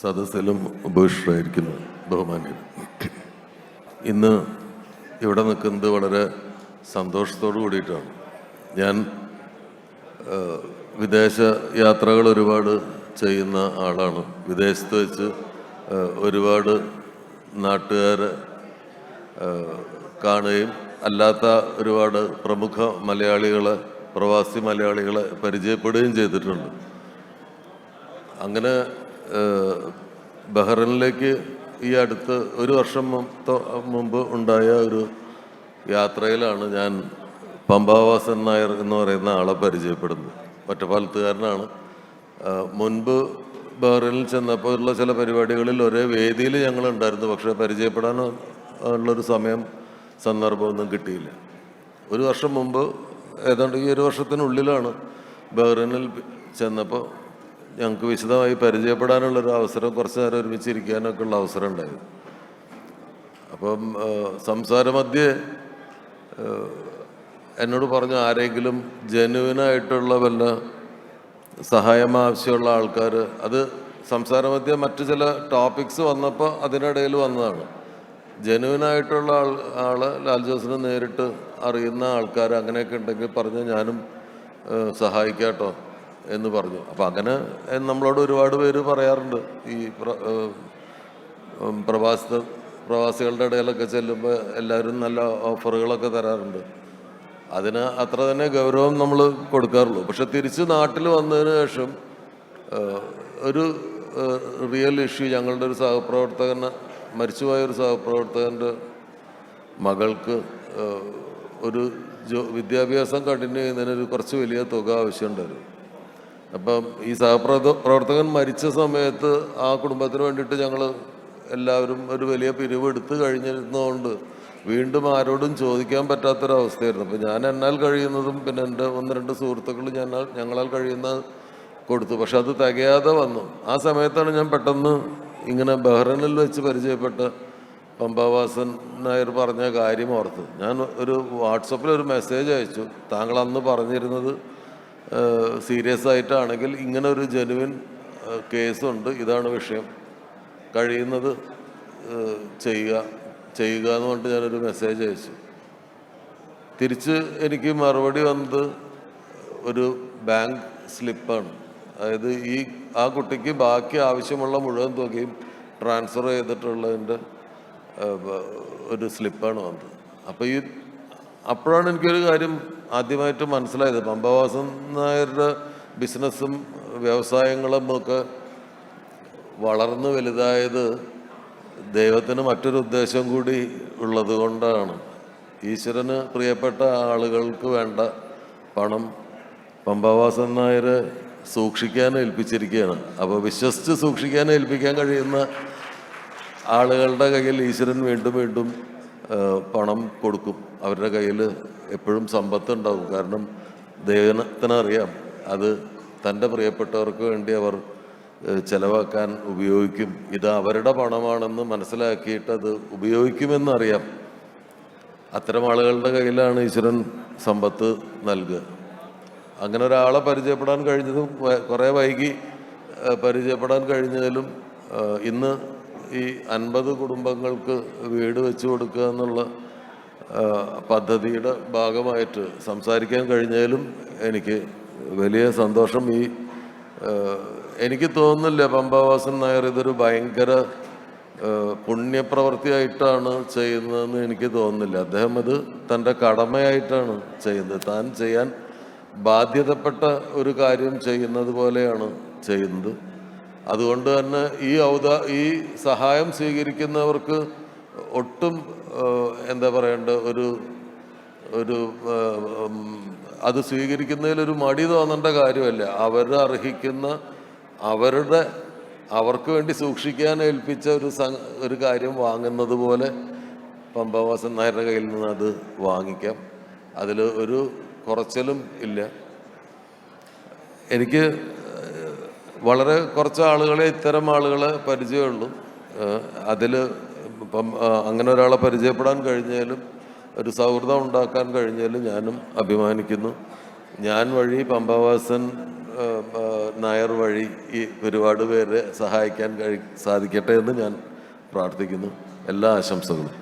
സദസ്സിലും ഉപേക്ഷിച്ചിരിക്കുന്നു ബഹുമാന്യർ. ഇന്ന് ഇവിടെ നിൽക്കുന്നത് വളരെ സന്തോഷത്തോടു കൂടിയിട്ടാണ്. ഞാൻ വിദേശ യാത്രകൾ ഒരുപാട് ചെയ്യുന്ന ആളാണ്. വിദേശത്ത് വെച്ച് ഒരുപാട് നാട്ടുകാരെ കാണുകയും അല്ലാത്ത ഒരുപാട് പ്രമുഖ മലയാളികളെ, പ്രവാസി മലയാളികളെ പരിചയപ്പെടുകയും ചെയ്തിട്ടുണ്ട്. അങ്ങനെ ബഹ്റൈനിലേക്ക് ഈ അടുത്ത് ഒരു വർഷം മുമ്പ് ഉണ്ടായ ഒരു യാത്രയിലാണ് ഞാൻ പമ്പാവാസൻ നായർ എന്ന് പറയുന്ന ആളെ പരിചയപ്പെടുന്നത്. ഒറ്റപ്പാലത്തുകാരനാണ്. മുൻപ് ബഹ്റൈനിൽ ചെന്നപ്പോൾ ഉള്ള ചില പരിപാടികളിൽ ഒരേ വേദിയിൽ ഞങ്ങളുണ്ടായിരുന്നു. പക്ഷേ പരിചയപ്പെടാൻ ഉള്ളൊരു സന്ദർഭമൊന്നും കിട്ടിയില്ല. ഒരു വർഷം മുമ്പ്, ഏതാണ്ട് ഈ ഒരു വർഷത്തിനുള്ളിലാണ് ബഹ്റൈനിൽ ചെന്നപ്പോൾ ഞങ്ങൾക്ക് വിശദമായി പരിചയപ്പെടാനുള്ളൊരു അവസരം, കുറച്ച് നേരം ഒരുമിച്ചിരിക്കാനൊക്കെ ഉള്ള അവസരം ഉണ്ടായിരുന്നു. അപ്പം സംസാരമധ്യേ എന്നോട് പറഞ്ഞു, ആരെങ്കിലും ജെന്യുവിനായിട്ടുള്ള വല്ല സഹായം ആവശ്യമുള്ള ആൾക്കാർ, അത് സംസാരമധ്യേ മറ്റു ചില ടോപ്പിക്സ് വന്നപ്പോൾ അതിനിടയിൽ വന്നതാണ്. ജെന്യുവിനായിട്ടുള്ള ആള് ലാൽ ജോസിനെ നേരിട്ട് അറിയുന്ന ആൾക്കാർ അങ്ങനെയൊക്കെ ഉണ്ടെങ്കിൽ പറഞ്ഞ് ഞാനും സഹായിക്കാട്ടോ എന്ന് പറഞ്ഞു. അപ്പം അങ്ങനെ നമ്മളോട് ഒരുപാട് പേര് പറയാറുണ്ട്. ഈ പ്രവാസികളുടെ ഇടയിലൊക്കെ ചെല്ലുമ്പോൾ എല്ലാവരും നല്ല ഓഫറുകളൊക്കെ തരാറുണ്ട്. അതിന് അത്ര തന്നെ ഗൗരവം നമ്മൾ കൊടുക്കാറുള്ളൂ. പക്ഷെ തിരിച്ച് നാട്ടിൽ വന്നതിന് ശേഷം ഒരു റിയൽ ഇഷ്യൂ, ഞങ്ങളുടെ ഒരു സഹപ്രവർത്തകന്, മരിച്ചുപോയ ഒരു സഹപ്രവർത്തകൻ്റെ മകൾക്ക് ഒരു വിദ്യാഭ്യാസം കണ്ടിന്യൂ ചെയ്യുന്നതിനൊരു കുറച്ച് വലിയ തുക ആവശ്യമുണ്ടായിരുന്നു. അപ്പം ഈ സഹപ്രവർത്തകൻ മരിച്ച സമയത്ത് ആ കുടുംബത്തിന് വേണ്ടിയിട്ട് ഞങ്ങൾ എല്ലാവരും ഒരു വലിയ പിരിവ് എടുത്ത് കഴിഞ്ഞിരുന്നതുകൊണ്ട് വീണ്ടും ആരോടും ചോദിക്കാൻ പറ്റാത്തൊരവസ്ഥയായിരുന്നു. അപ്പം ഞാൻ എന്നാൽ കഴിയുന്നതും, പിന്നെ എൻ്റെ ഒന്ന് രണ്ട് സുഹൃത്തുക്കൾ ഞങ്ങളാൽ കഴിയുന്ന കൊടുത്തു. പക്ഷെ അത് തികയാതെ വന്നു. ആ സമയത്താണ് ഞാൻ പെട്ടെന്ന് ഇങ്ങനെ ബഹ്റൈനിൽ വെച്ച് പരിചയപ്പെട്ട പമ്പാവാസൻ നായർ പറഞ്ഞ കാര്യം ഓർത്ത് ഞാൻ ഒരു വാട്സപ്പിൽ ഒരു മെസ്സേജ് അയച്ചു. താങ്കൾ അന്ന് പറഞ്ഞിരുന്നത് സീരിയസ് ആയിട്ടാണെങ്കിൽ ഇങ്ങനെ ഒരു ജെനുവിൻ കേസുണ്ട്, ഇതാണ് വിഷയം, കഴിയുന്നത് ചെയ്യുക എന്ന് പറഞ്ഞിട്ട് ഞാനൊരു മെസ്സേജ് അയച്ചു. തിരിച്ച് എനിക്ക് മറുപടി വന്നത് ഒരു ബാങ്ക് സ്ലിപ്പാണ്. അതായത് ആ കുട്ടിക്ക് ബാക്കി ആവശ്യമുള്ള മുഴുവൻ തുകയും ട്രാൻസ്ഫർ ചെയ്തിട്ടുള്ളതിൻ്റെ ഒരു സ്ലിപ്പാണ് വന്നത്. അപ്പോൾ അപ്പോഴാണ് എനിക്കൊരു കാര്യം ആദ്യമായിട്ട് മനസ്സിലായത്. പമ്പാവാസൻ നായരുടെ ബിസിനസ്സും വ്യവസായങ്ങളും ഒക്കെ വളർന്നു വലുതായത് ദൈവത്തിന് മറ്റൊരു ഉദ്ദേശം കൂടി ഉള്ളത് കൊണ്ടാണ്. ഈശ്വരന് പ്രിയപ്പെട്ട ആളുകൾക്ക് വേണ്ട പണം പമ്പാവാസൻ നായർ സൂക്ഷിക്കാൻ ഏൽപ്പിച്ചിരിക്കുകയാണ്. അപ്പോൾ വിശ്വസിച്ച് സൂക്ഷിക്കാൻ ഏൽപ്പിക്കാൻ കഴിയുന്ന ആളുകളുടെ കയ്യിൽ ഈശ്വരൻ വീണ്ടും വീണ്ടും പണം കൊടുക്കും. അവരുടെ കയ്യിൽ എപ്പോഴും സമ്പത്ത് ഉണ്ടാകും. കാരണം ദൈവത്തിനറിയാം അത് തൻ്റെ പ്രിയപ്പെട്ടവർക്ക് വേണ്ടി അവർ ചെലവാക്കാൻ ഉപയോഗിക്കും. ഇത് അവരുടെ പണമാണെന്ന് മനസ്സിലാക്കിയിട്ട് അത് ഉപയോഗിക്കുമെന്നറിയാം. അത്തരം ആളുകളുടെ കയ്യിലാണ് ഈശ്വരൻ സമ്പത്ത് നൽകുക. അങ്ങനെ ഒരാളെ പരിചയപ്പെടാൻ കഴിഞ്ഞതും, കുറേ വൈകി പരിചയപ്പെടാൻ കഴിഞ്ഞതിലും, ഇന്ന് ഈ 50 കുടുംബങ്ങൾക്ക് വീട് വെച്ച് കൊടുക്കുക എന്നുള്ള പദ്ധതിയുടെ ഭാഗമായിട്ട് സംസാരിക്കാൻ കഴിഞ്ഞതിലും എനിക്ക് വലിയ സന്തോഷം. എനിക്ക് തോന്നുന്നില്ല പമ്പാവാസൻ നായർ ഇതൊരു ഭയങ്കര പുണ്യപ്രവൃത്തിയായിട്ടാണ് ചെയ്യുന്നതെന്ന് എനിക്ക് തോന്നുന്നില്ല. അദ്ദേഹം അത് തൻ്റെ കടമയായിട്ടാണ് ചെയ്യുന്നത്. താൻ ചെയ്യാൻ ബാധ്യതപ്പെട്ട ഒരു കാര്യം ചെയ്യുന്നത് പോലെയാണ് ചെയ്യുന്നത്. അതുകൊണ്ട് തന്നെ ഈ സഹായം സ്വീകരിക്കുന്നവർക്ക് ഒട്ടും എന്താ പറയേണ്ട ഒരു അത് സ്വീകരിക്കുന്നതിലൊരു മടി തോന്നേണ്ട കാര്യമല്ല. അർഹിക്കുന്ന അവർക്ക് വേണ്ടി സൂക്ഷിക്കാൻ ഏൽപ്പിച്ച ഒരു കാര്യം വാങ്ങുന്നത് പോലെ പമ്പാവാസൻ നായരുടെ കയ്യിൽ നിന്ന് അത് വാങ്ങിക്കാം. അതിൽ ഒരു കുറച്ചിലും ഇല്ല. എനിക്ക് വളരെ കുറച്ച് ആളുകളെ, ഇത്തരം ആളുകളെ പരിചയമുള്ളൂ. അതിൽ ഇപ്പം അങ്ങനെ ഒരാളെ പരിചയപ്പെടാൻ കഴിഞ്ഞാലും, ഒരു സൗഹൃദം ഉണ്ടാക്കാൻ കഴിഞ്ഞാലും ഞാനും അഭിമാനിക്കുന്നു. ഞാൻ വഴി പമ്പാവാസൻ നായർ വഴി ഈ ഒരുപാട് പേരെ സഹായിക്കാൻ സാധിക്കട്ടെ എന്ന് ഞാൻ പ്രാർത്ഥിക്കുന്നു. എല്ലാ ആശംസകളും.